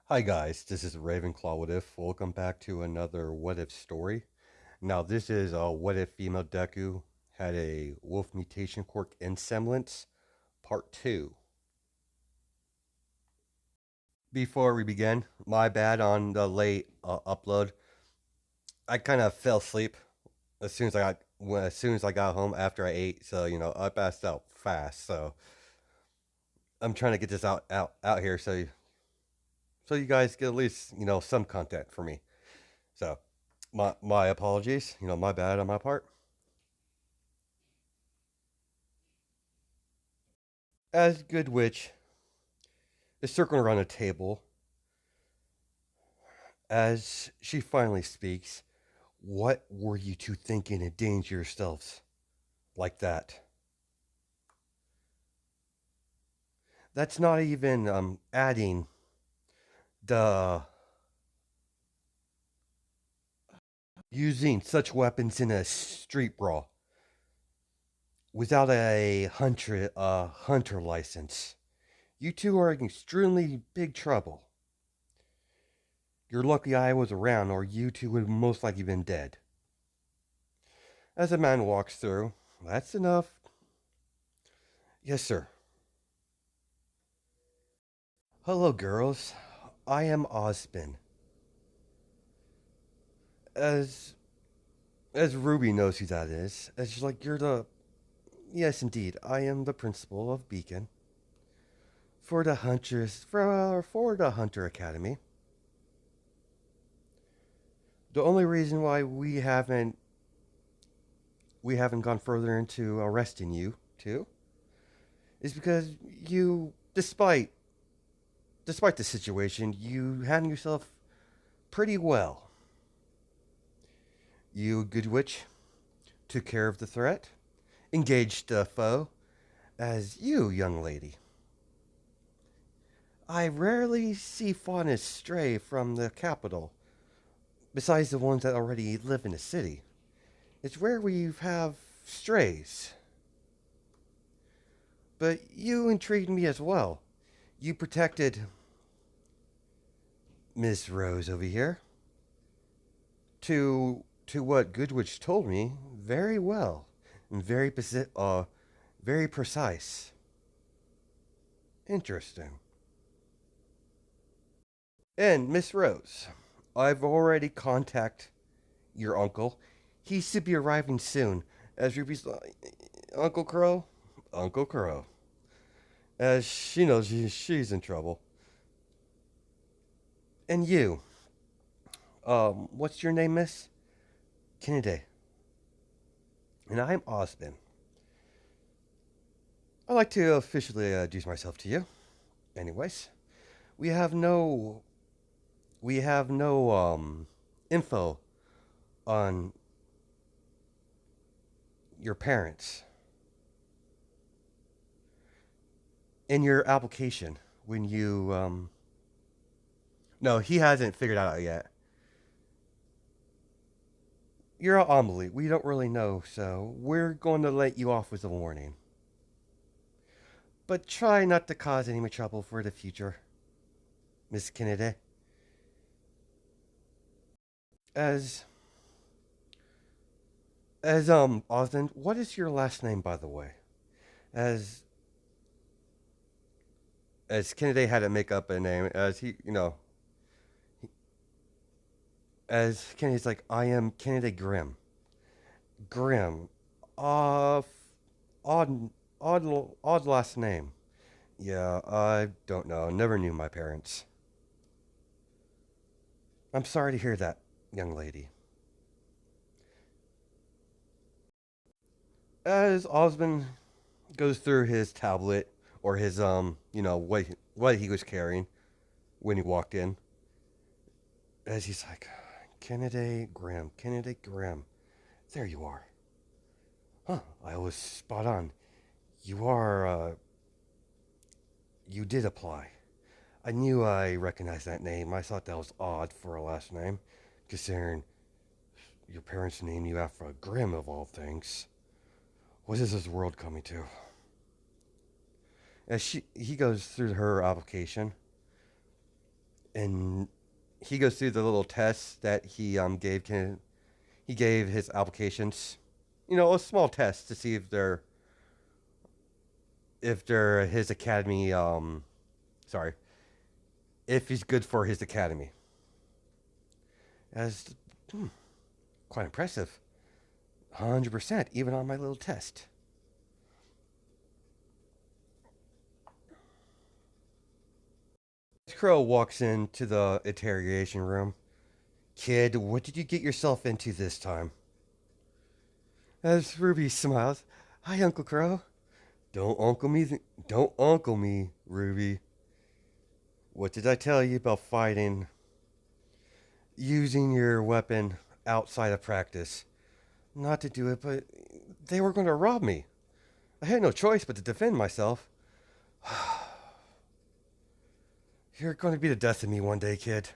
Hi guys, this is Ravenclaw What If. Welcome back to another What If story. Now this is What If Female Deku had a wolf mutation quirk in semblance, part 2. Before we begin, my bad on the late upload. I kind of fell asleep as soon as I got home after I ate, so I passed out fast. So I'm trying to get this out here so you guys get at least some content for me. So my apologies, my bad on my part. As Goodwitch is circling around the table, as she finally speaks, what were you two thinking to endanger yourselves like that? That's not even adding the using such weapons in a street brawl without a hunter license. You two are in extremely big trouble. You're lucky I was around, or you two would have most likely been dead. As a man walks through, that's enough. Yes, sir. Hello, girls. I am Ozpin. As as Ruby knows who that is. As she's like, you're the yes, indeed. I am the principal of Beacon for the Hunter Academy. The only reason why we haven't gone further into arresting you too is because you, despite the situation, you handled yourself pretty well. You, Goodwitch, took care of the threat, engaged the foe, as you, young lady. I rarely see faunas stray from the capital, besides the ones that already live in the city. It's rare we have strays. But you intrigued me as well. You protected Miss Rose over here. To what Goodwitch told me, very well and very precise. Interesting. And Miss Rose, I've already contacted your uncle. He should be arriving soon. As Ruby's Uncle Qrow, Uncle Qrow. As she knows she's in trouble. And you, what's your name, Miss? Kennedy. And I'm Ozpin. I'd like to officially introduce myself to you. Anyways, we have no, we have no info on your parents in your application when you no, he hasn't figured out yet. You're an omelet. We don't really know, so we're going to let you off with a warning. But try not to cause any more trouble for the future, Miss Kennedy. As Osmond, what is your last name, by the way? As as Kennedy had to make up a name, as as Kennedy's like, I am Kennedy Grimm. Grimm, uh, odd, odd last name. Yeah, I don't know. Never knew my parents. I'm sorry to hear that, young lady. As Osmond goes through his tablet or his what he was carrying when he walked in, as he's like, Kennedy Grimm, there you are. Huh? I was spot on. You are. You did apply. I knew I recognized that name. I thought that was odd for a last name, considering your parents named you after a Grimm of all things. What is this world coming to? As he goes through her application, and he goes through the little tests that he gave his applications. You know, a small test to see if they're his academy. Sorry, if he's good for his academy. As hmm, quite impressive. 100%, even on my little test. Qrow walks into the interrogation room. Kid, what did you get yourself into this time? As Ruby smiles, hi, Uncle Qrow. Don't uncle me, don't uncle me, Ruby. What did I tell you about fighting? Using your weapon outside of practice. Not to do it, but they were going to rob me. I had no choice but to defend myself. You're going to be the death of me one day, kid.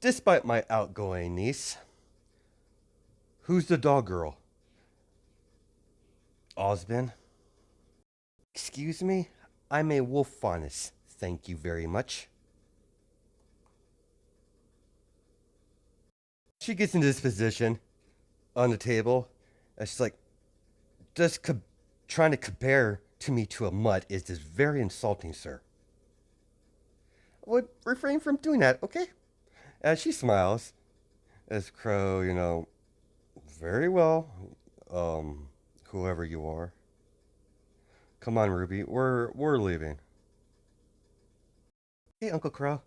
Despite my outgoing niece. Who's the dog girl? Ozpin. Excuse me? I'm a wolf faunus. Thank you very much. She gets into this position on the table. And she's like, just trying to compare to me to a mutt is just very insulting, sir. I would refrain from doing that, okay? As she smiles, as Qrow, very well, whoever you are. Come on, Ruby, we're leaving. Hey, Uncle Qrow.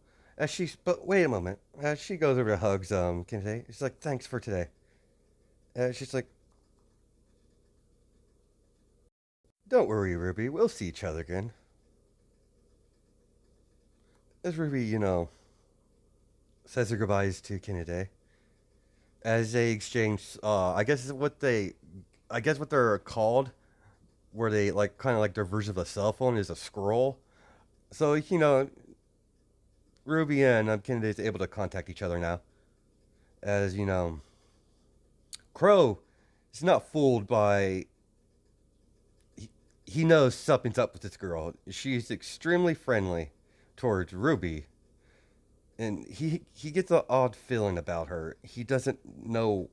But wait a moment. As she goes over to hugs, Kinte, she's like, thanks for today. She's like, don't worry, Ruby, we'll see each other again. As Ruby, says her goodbyes to Kinte, as they exchange, I guess what they're called, where they like kind of like their version of a cell phone is a scroll. So Ruby and Kinte is able to contact each other now. As Qrow is not fooled by. He knows something's up with this girl. She's extremely friendly towards Ruby, and he gets an odd feeling about her. He doesn't know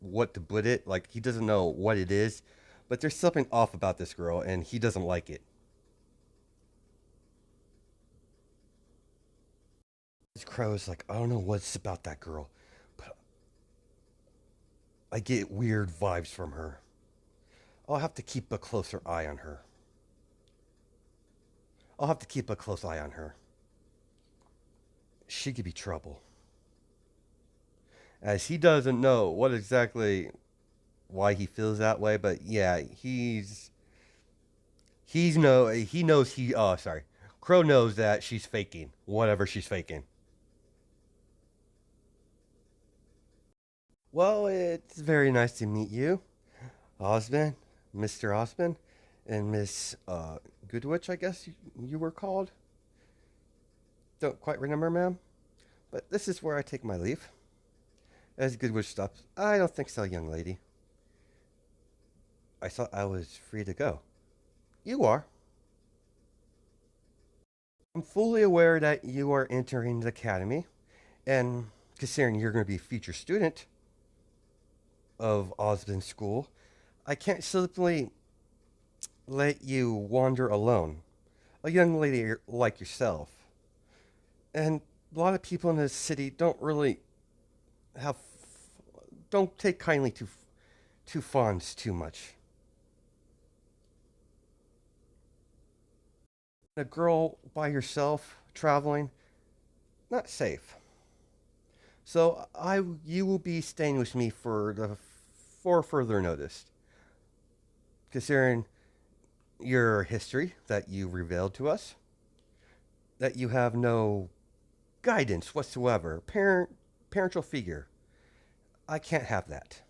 what to put it. Like he doesn't know what it is, but there's something off about this girl, and he doesn't like it. Qrow's like, I don't know what's about that girl, but I get weird vibes from her. I'll have to keep a closer eye on her. I'll have to keep a close eye on her. She could be trouble. As he doesn't know what exactly why he feels that way, but yeah, he knows sorry. Qrow knows that she's faking whatever she's faking. Well, it's very nice to meet you, Ozpin, Mr. Ozpin, and Miss Goodwitch, I guess you were called. Don't quite remember, ma'am, but this is where I take my leave. As Goodwitch stops, I don't think so, young lady. I thought I was free to go. You are. I'm fully aware that you are entering the academy, and considering you're going to be a future student of Ozpin School, I can't simply let you wander alone. A young lady like yourself. And a lot of people in this city have don't take kindly to fawns too much. A girl by herself traveling, not safe. So you will be staying with me for further notice. Considering your history that you revealed to us, that you have no guidance whatsoever, parental figure. I can't have that.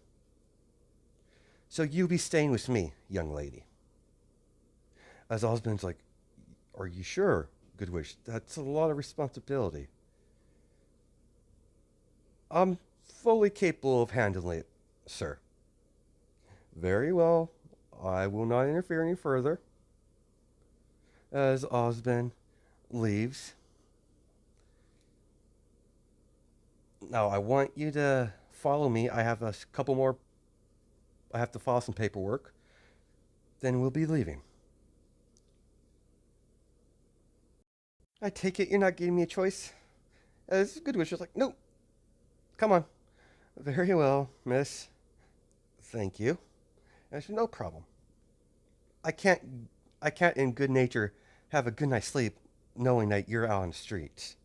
So you'll be staying with me, young lady. As Osmond's like, are you sure, Goodwitch? That's a lot of responsibility. I'm fully capable of handling it, sir. Very well. I will not interfere any further. as Ozpin leaves. Now, I want you to follow me. I have a couple more. I have to file some paperwork. Then we'll be leaving. I take it you're not giving me a choice? As Goodwitch was like, nope, come on. Very well, miss. Thank you. I said, no problem. I can't, I can't in good nature have a good night's sleep knowing that you're out on the streets.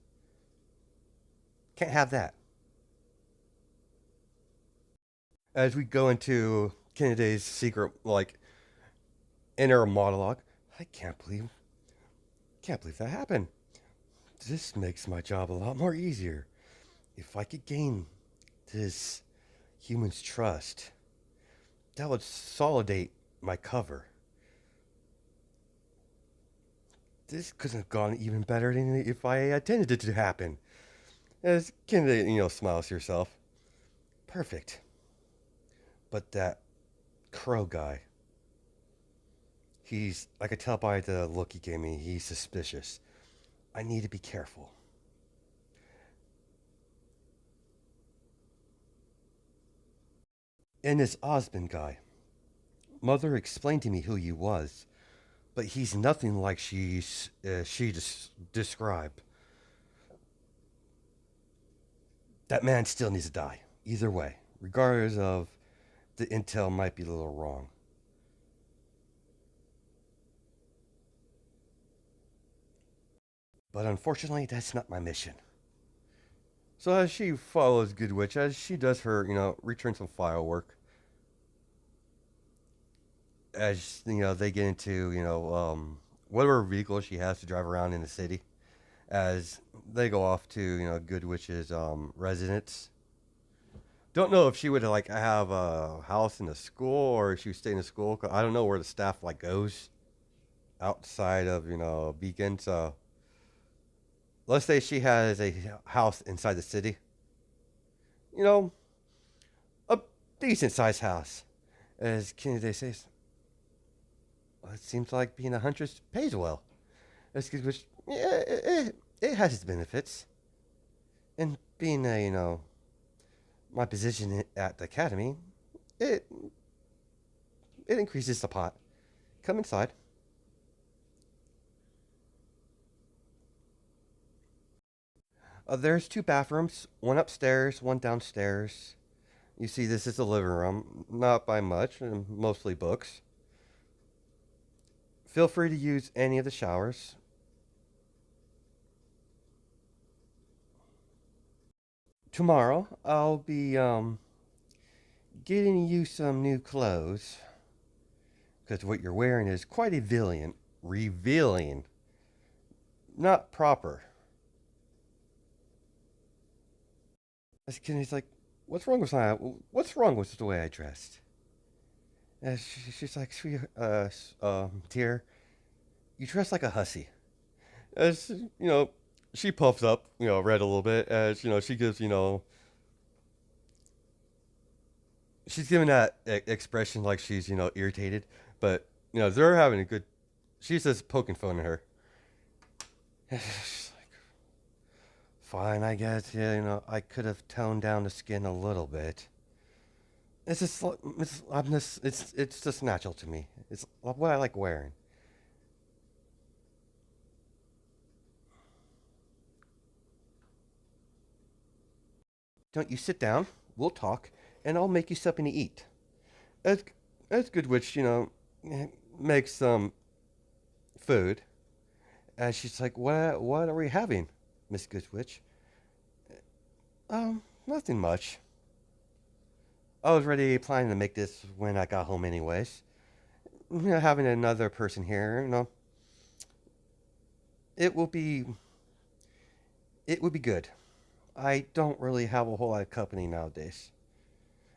Can't have that. As we go into Kennedy's secret, inner monologue, I can't believe that happened. This makes my job a lot more easier. If I could gain this human's trust, that would solidate my cover. This couldn't have gone even better than if I intended it to happen. As Kennedy, smiles to herself. Perfect. But that Qrow guy, I could tell by the look he gave me, he's suspicious. I need to be careful. And this Ozpin guy, Mother explained to me who he was, but he's nothing like she described. That man still needs to die. Either way, regardless of the intel might be a little wrong. But unfortunately, that's not my mission. So as she follows Goodwitch, as she does her, return some file work, as they get into whatever vehicle she has to drive around in the city, as they go off to Goodwitch's residence. Don't know if she would have a house in the school or if she would stay in the school. 'Cause I don't know where the staff goes outside of Beacon. So let's say she has a house inside the city. You know, a decent sized house. As Kennedy says, well, it seems like being a huntress pays well. Which, yeah, it has its benefits. And being my position at the academy, it it increases the pot. Come inside. There's two bathrooms, one upstairs, one downstairs. You see, this is the living room, not by much, and mostly books. Feel free to use any of the showers. Tomorrow, I'll be getting you some new clothes because what you're wearing is quite revealing, not proper. As Kenny's like, what's wrong with my? What's wrong with the way I dressed? And she's like, sweet, dear, you dress like a hussy. As she puffs up, red a little bit. As she gives, she's giving that expression like she's, irritated. But they're having a good. She's just poking fun at her. She's like, fine, I guess. Yeah, I could have toned down the skin a little bit. It's just, it's just natural to me. It's what I like wearing. Don't you sit down? We'll talk, and I'll make you something to eat. As as Goodwitch, makes some food, and she's like, what are we having, Miss Goodwitch? Nothing much. I was ready planning to make this when I got home, anyways. Having another person here, it will be it would be good. I don't really have a whole lot of company nowadays.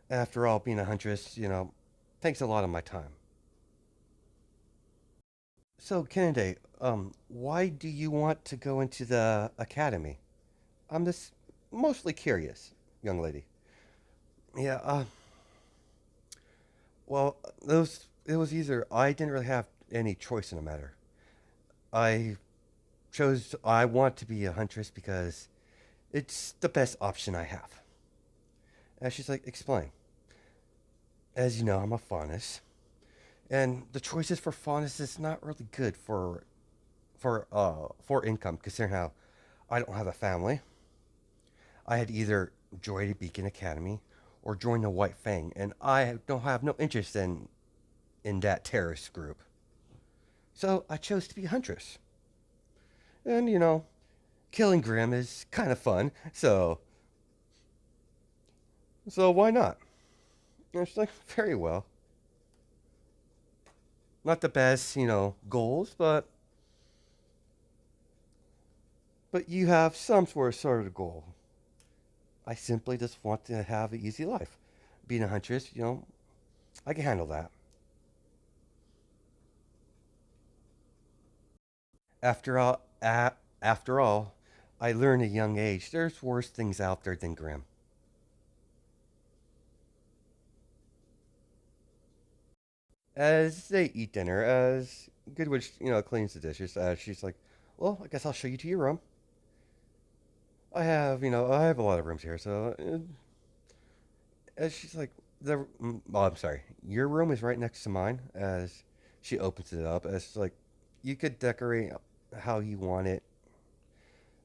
After all, being a huntress, takes a lot of my time. So, Kennedy, why do you want to go into the academy? I'm just mostly curious, young lady. Yeah, well, it was either I didn't really have any choice in the matter. I I want to be a huntress because it's the best option I have. And she's like, explain. As you know, I'm a faunus, and the choices for faunus is not really good for income, considering how I don't have a family. I had either joined a Beacon Academy or joined the White Fang, and I don't have no interest in that terrorist group. So I chose to be a huntress. And killing Grim is kind of fun, so why not? And she's like, very well. Not the best, goals, but you have some sort of goal. I simply just want to have an easy life. Being a huntress, I can handle that. After all, after all, I learned at a young age there's worse things out there than Grim. As they eat dinner, as Goodwitch, cleans the dishes, she's like, "Well, I guess I'll show you to your room. I have a lot of rooms here, so." As she's like, oh, I'm sorry, your room is right next to mine. As she opens it up, as like, you could decorate how you want it.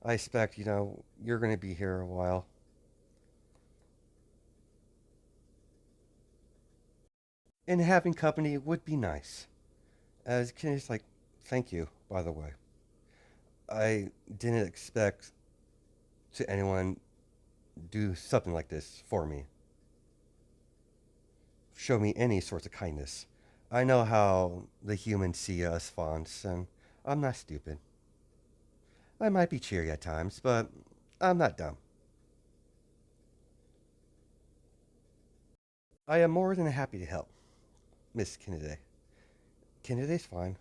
I expect, you're gonna be here a while. And having company would be nice. As Kenny's like, thank you, by the way. I didn't expect to anyone do something like this for me. Show me any sorts of kindness. I know how the humans see us fonts, and I'm not stupid. I might be cheery at times, but I'm not dumb. I am more than happy to help, Miss Kennedy. Kennedy's fine.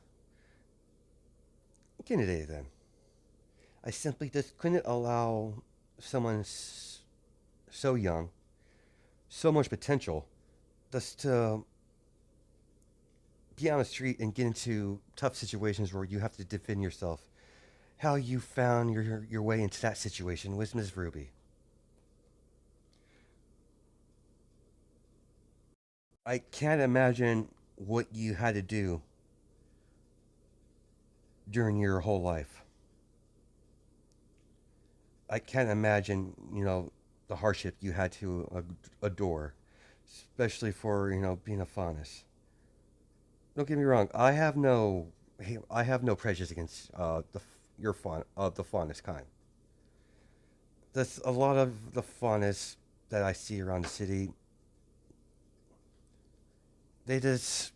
Kennedy, then. I simply just couldn't allow someone so young, so much potential, just to be on the street and get into tough situations where you have to defend yourself. How you found your way into that situation was Ms. Ruby. I can't imagine what you had to do during your whole life. I can't imagine, the hardship you had to adore, especially for, being a faunus. Don't get me wrong. I have no prejudice against the faunus kind. That's a lot of the faunus that I see around the city. They just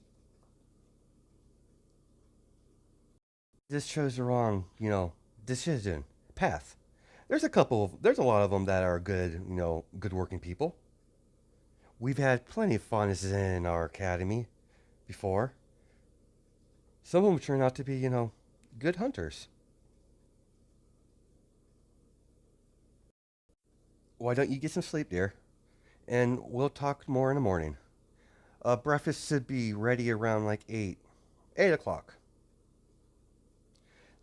chose the wrong, decision path. There's a lot of them that are good, good working people. We've had plenty of faunuses in our academy before. Some of them turn out to be, good hunters. Why don't you get some sleep, dear? And we'll talk more in the morning. Breakfast should be ready around like 8 o'clock.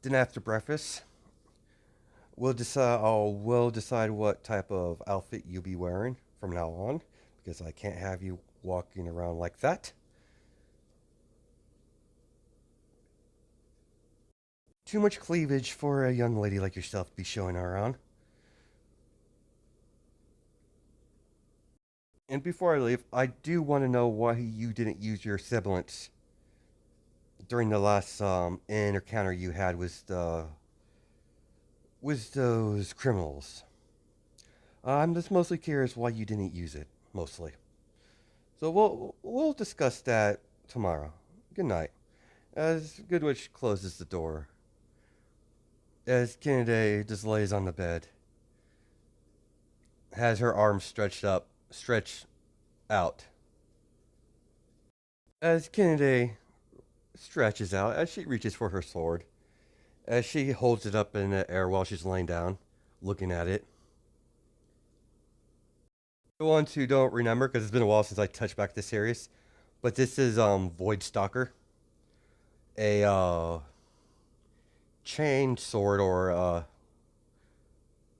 Then after breakfast, we'll decide what type of outfit you'll be wearing from now on, because I can't have you walking around like that. Too much cleavage for a young lady like yourself to be showing around. And before I leave, I do want to know why you didn't use your semblance during the last encounter you had with those criminals. I'm just mostly curious why you didn't use it, mostly. So we'll discuss that tomorrow. Good night. As Goodwitch closes the door, as Kennedy just lays on the bed, has her arms stretched out. As Kennedy stretches out, as she reaches for her sword, as she holds it up in the air while she's laying down, looking at it. The ones who don't remember, because it's been a while since I touched back this series, but this is Void Stalker, a chain sword, or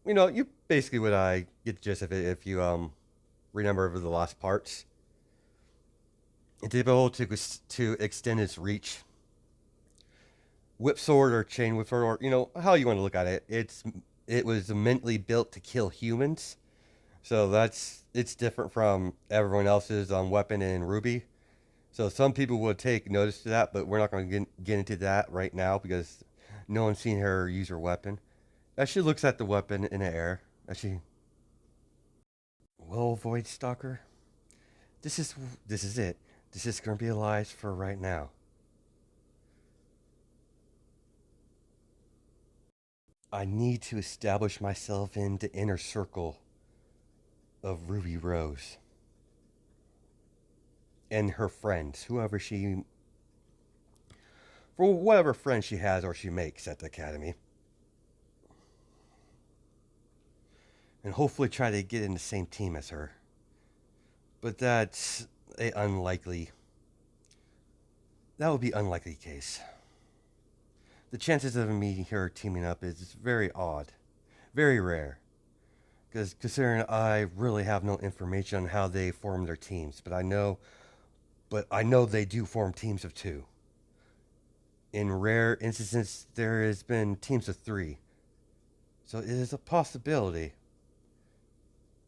you basically would I get the gist of it if you remember the last parts. And to be able to extend its reach, whip sword or chain whip sword, or how you want to look at it. It was mentally built to kill humans, so it's different from everyone else's weapon in Ruby. So some people would take notice to that, but we're not going to get into that right now because no one's seen her use her weapon. As she looks at the weapon in the air, as she, well, Void Stalker, this is this is it. This is going to be alive for right now. I need to establish myself in the inner circle of Ruby Rose and her friends, for whatever friends she has or she makes at the academy, and hopefully try to get in the same team as her. But that's a unlikely. That would be unlikely case. The chances of me her teaming up is very odd, very rare. Because considering I really have no information on how they form their teams, but I know they do form teams of two. In rare instances, there has been teams of three, so it is a possibility.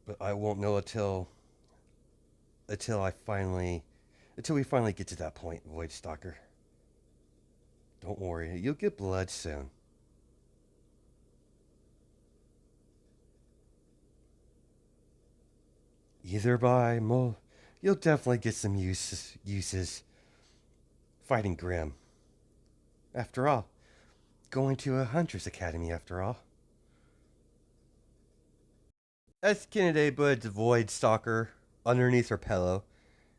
But I won't know until we finally get to that point, Void Stalker. Don't worry, you'll get blood soon. You'll definitely get some uses fighting Grim. After all, going to a hunter's academy after all. As Kennedy puts Void Stalker underneath her pillow,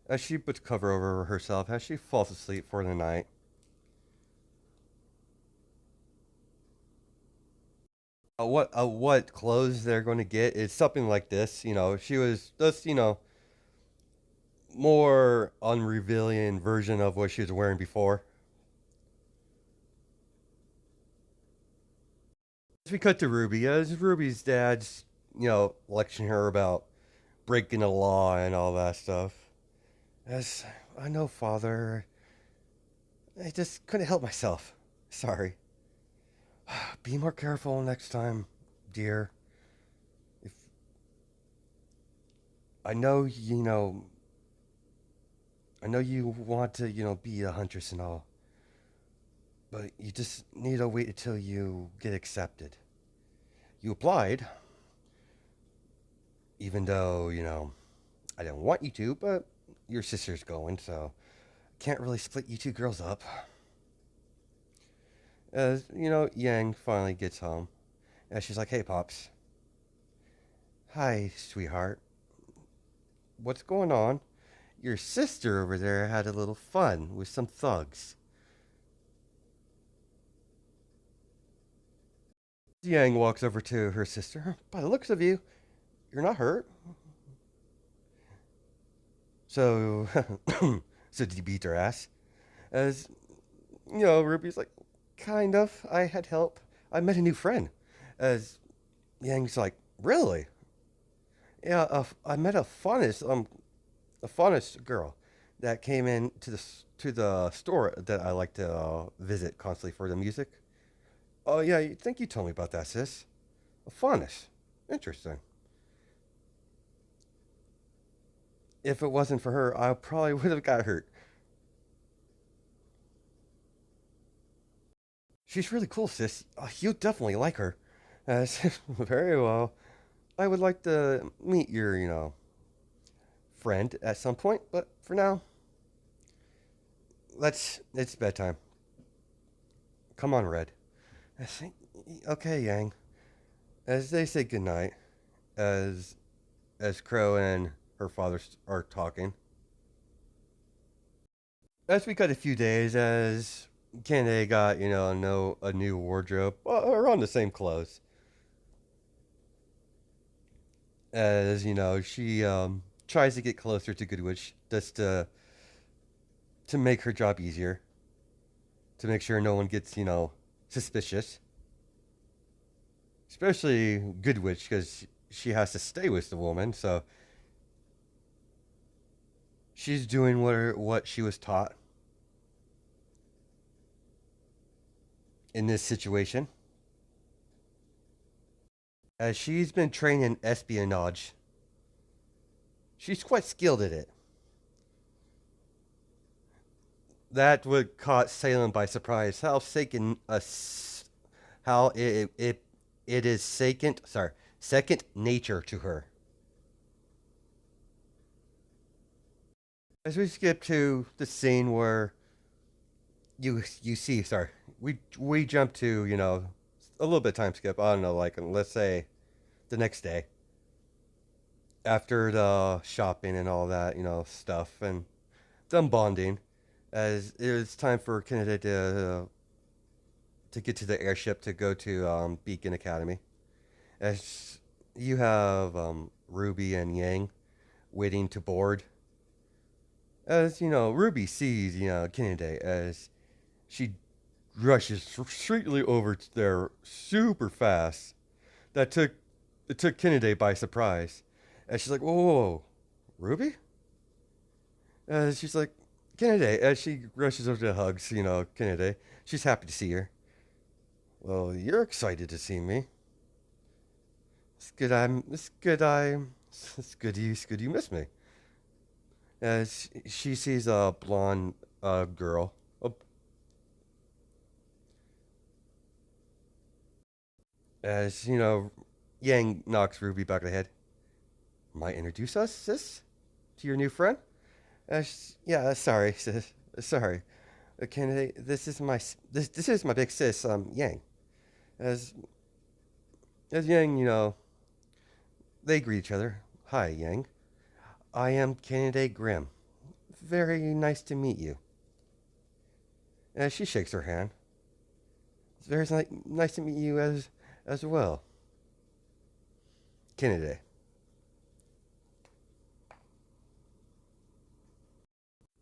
as she puts cover over herself as she falls asleep for the night. What clothes they're going to get is something like this. She was just more unrevealing version of what she was wearing before. As we cut to Ruby, as Ruby's dad's lecturing her about breaking the law and all that stuff. As I know, Father, I just couldn't help myself. Sorry. Be more careful next time, dear. If I know I know you want to be a huntress and all, but you just need to wait until you get accepted. You applied, even though I didn't want you to, but your sister's going, so can't really split you two girls up. As Yang finally gets home, and she's like, "Hey, pops. Hi, sweetheart. What's going on? Your sister over there had a little fun with some thugs." Yang walks over to her sister. "By the looks of you, you're not hurt. So, so did you beat her ass?" As Ruby's like, "Kind of. I had help. I met a new friend." As Yang's like, "Really?" "Yeah, I met a faunus girl that came in to the store that I like to visit constantly for the music." "Oh yeah, I think you told me about that, sis. A faunus. Interesting. If it wasn't for her, I probably would have got hurt. She's really cool, sis. You definitely like her." Very well. I would like to meet your, friend at some point, but for now, it's bedtime. Come on, Red." I think, okay, Yang. As they say goodnight, as Qrow and her father are talking. As we cut a few days, as Kennedy got, a new wardrobe, around the same clothes. As, she tries to get closer to Goodwitch just to make her job easier. To make sure no one gets, suspicious, especially Goodwitch because she has to stay with the woman, so she's doing what she was taught in this situation. As she's been trained in espionage, she's quite skilled at it. That would caught Salem by surprise. How it is second nature to her. As we skip to the scene where you see, we jump to a little bit time skip. I don't know, like let's say the next day after the shopping and all that stuff and them bonding, as it's time for Kennedy to get to the airship to go to Beacon Academy. As you have Ruby and Yang waiting to board. As Ruby sees Kennedy as she rushes straightly over there super fast. That took it took Kennedy by surprise. And she's like, "Whoa, whoa, whoa. Ruby?" She's like, "Kennedy." As she rushes over to hugs, Kennedy. She's happy to see her. Well, you're excited to see me. It's good. It's good. You miss me. As she sees a blonde girl. As Yang knocks Ruby back of the head. Might introduce us, sis, to your new friend. Yeah, sorry, sis. Sorry, Kennedy. This is my big sis, Yang. As as Yang, they greet each other. Hi, Yang. I am Kennedy Grimm. Very nice to meet you. As she shakes her hand. It's very nice to meet you as well, Kennedy.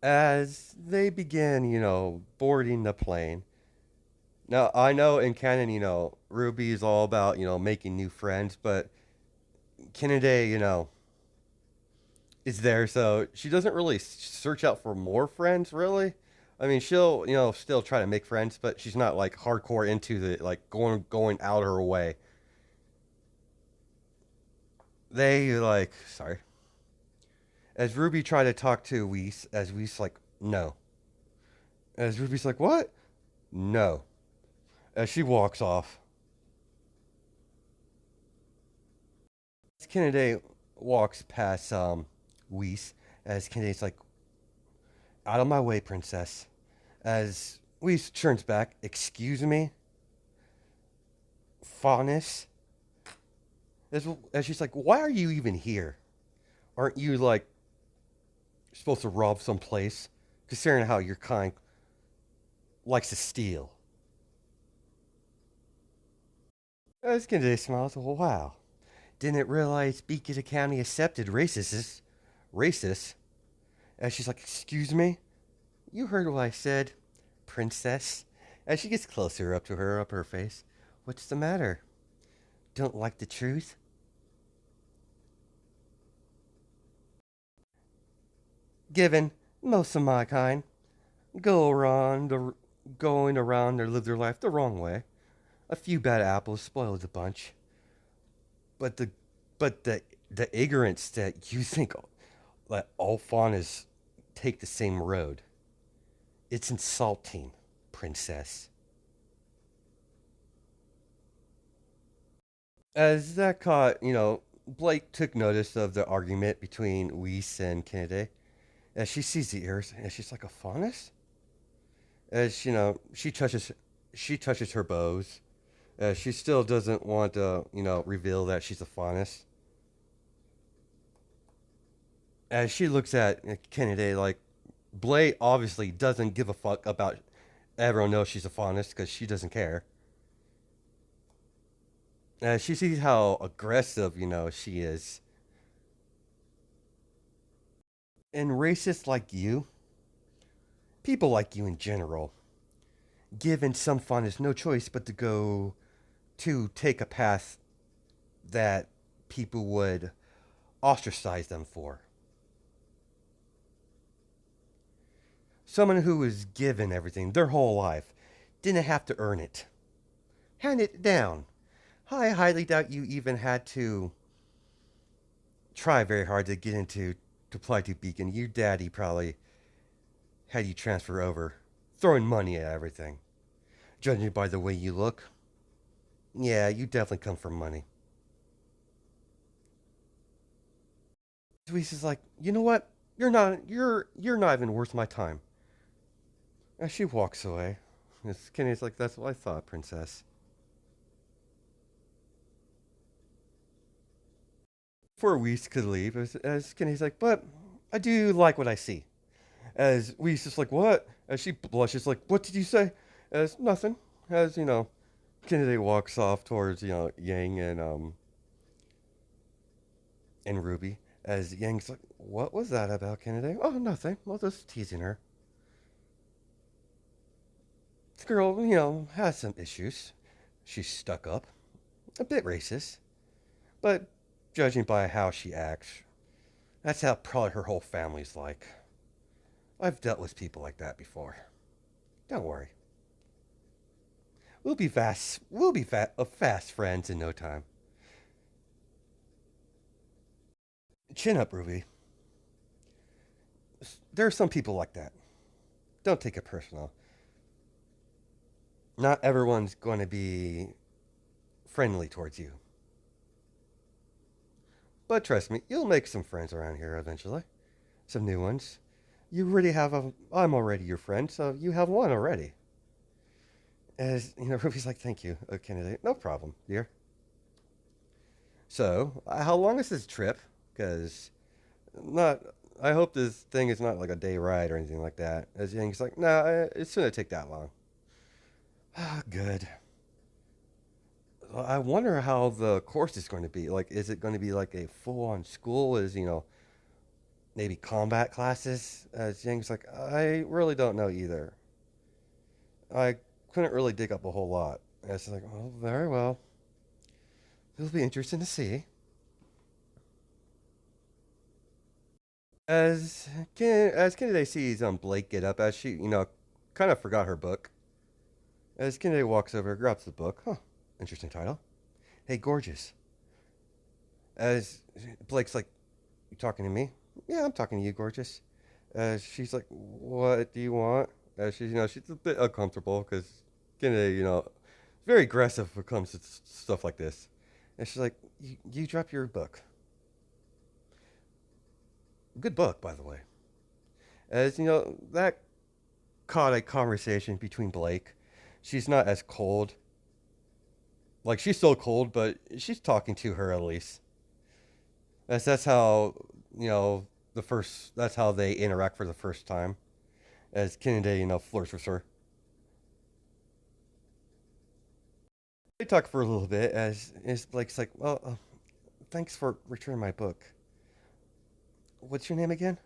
As they begin, boarding the plane. Now, I know in canon, Ruby is all about, making new friends, but Kennedy, is there, so she doesn't really search out for more friends, really. I mean, she'll, still try to make friends, but she's not like hardcore into the like going out her way. They like, sorry. As Ruby tried to talk to Weiss, as Weiss like, no. As Ruby's like, what? No. As she walks off. As Kennedy walks past Weiss, as Kennedy's like, out of my way, princess. As Weiss turns back, excuse me? Faunus? As she's like, why are you even here? Aren't you like supposed to rob some place? Considering how your kind likes to steal. As Kennedy smiles, wow. Didn't realize Beacon County accepted racists. Racist. As she's like, excuse me? You heard what I said, princess. As she gets closer up her face. What's the matter? Don't like the truth? Given most of my kind going around or live their life the wrong way. A few bad apples spoil the bunch. But the ignorance that you think that all faunas take the same road. It's insulting, princess. As that caught, Blake took notice of the argument between Weiss and Kennedy. As she sees the ears, and she's like, a faunus? As she touches her bows. She still doesn't want to, reveal that she's a faunus. As she looks at Kennedy, like, Blake obviously doesn't give a fuck about everyone knows she's a faunus because she doesn't care. She sees how aggressive, she is. And racists like you, people like you in general, given some fondness no choice but to go to take a path that people would ostracize them for. Someone who was given everything their whole life didn't have to earn it. Hand it down. I highly doubt you even had to try very hard to get into to apply to Beacon. Your daddy probably had you transfer over, throwing money at everything. Judging by the way you look, yeah, you definitely come from money. Louise is like, you know what? You're not even worth my time. As she walks away, Miss Kenny's like, that's what I thought, princess. Before Weiss could leave, as Kenny's like, but I do like what I see. As Weiss is like, what? As she blushes, like, what did you say? As nothing. As, Kennedy walks off towards, Yang and Ruby. As Yang's like, what was that about, Kennedy? Oh, nothing. Well, just teasing her. This girl, has some issues. She's stuck up, a bit racist, but judging by how she acts, that's how probably her whole family's like. I've dealt with people like that before. Don't worry. We'll be fast friends in no time. Chin up, Ruby. There are some people like that. Don't take it personal. Not everyone's going to be friendly towards you. But trust me, you'll make some friends around here eventually. Some new ones. You already have a. I'm already your friend, so you have one already. As, Ruby's like, thank you, Kennedy. No problem, dear. So, how long is this trip? Because, not. I hope this thing is not like a day ride or anything like that. As Yang's like, nah, it's gonna take that long. Ah, good. Well, I wonder how the course is going to be. Like, is it going to be like a full-on school? Is maybe combat classes? As Yang's like, I really don't know either. I couldn't really dig up a whole lot. And it's like, oh, very well. It'll be interesting to see. As Kennedy sees Blake get up, as she kind of forgot her book. As Kennedy walks over, grabs the book. Huh, interesting title. Hey, gorgeous. As Blake's like, you talking to me? Yeah, I'm talking to you, gorgeous. She's like, what do you want? She's a bit uncomfortable because Kennedy, very aggressive when it comes to stuff like this. And she's like, you drop your book. Good book, by the way. As that caught a conversation between Blake. She's not as cold. Like, she's still cold, but she's talking to her at least. That's how, that's how they interact for the first time. As Kennedy, flirts with her. They talk for a little bit as Blake's like, well, thanks for returning my book. What's your name again?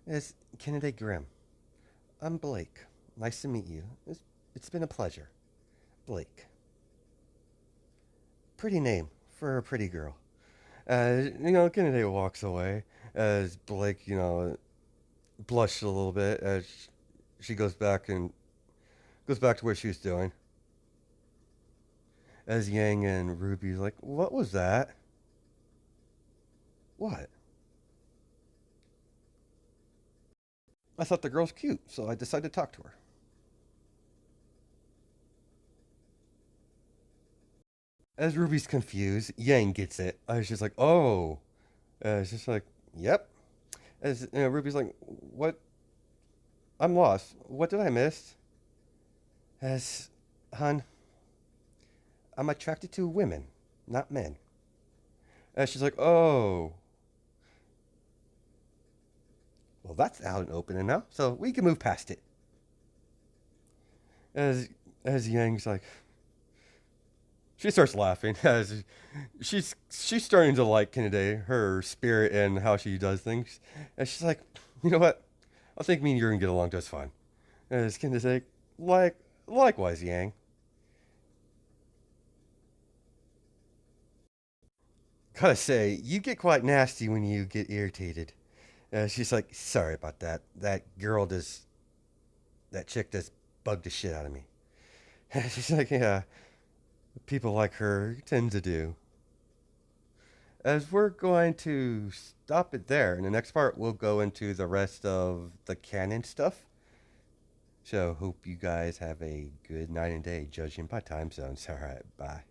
It's Kennedy Grimm. I'm Blake. Nice to meet you. It's been a pleasure. Blake. Pretty name for a pretty girl. Kennedy walks away as Blake, blushed a little bit as she goes back to what she was doing. As Yang and Ruby's like, what was that? What? I thought the girl's cute, so I decided to talk to her. As Ruby's confused, Yang gets it. I was just like, oh. It's just like, yep. As Ruby's like, what? I'm lost. What did I miss? As, hun, I'm attracted to women, not men. And she's like, oh. Well, that's out and open now, so we can move past it. As as Yang's like, she starts laughing as she's starting to like Kennedy, her spirit and how she does things, and she's like, you know what? I think me and you're gonna get along just fine. As Kennedy's like, Likewise, Yang. Gotta say, you get quite nasty when you get irritated. She's like, sorry about that. That chick just bugged the shit out of me. She's like, yeah, people like her tend to do. As we're going to stop it there. In the next part, we'll go into the rest of the canon stuff. So, hope you guys have a good night and day, judging by time zones. All right, bye.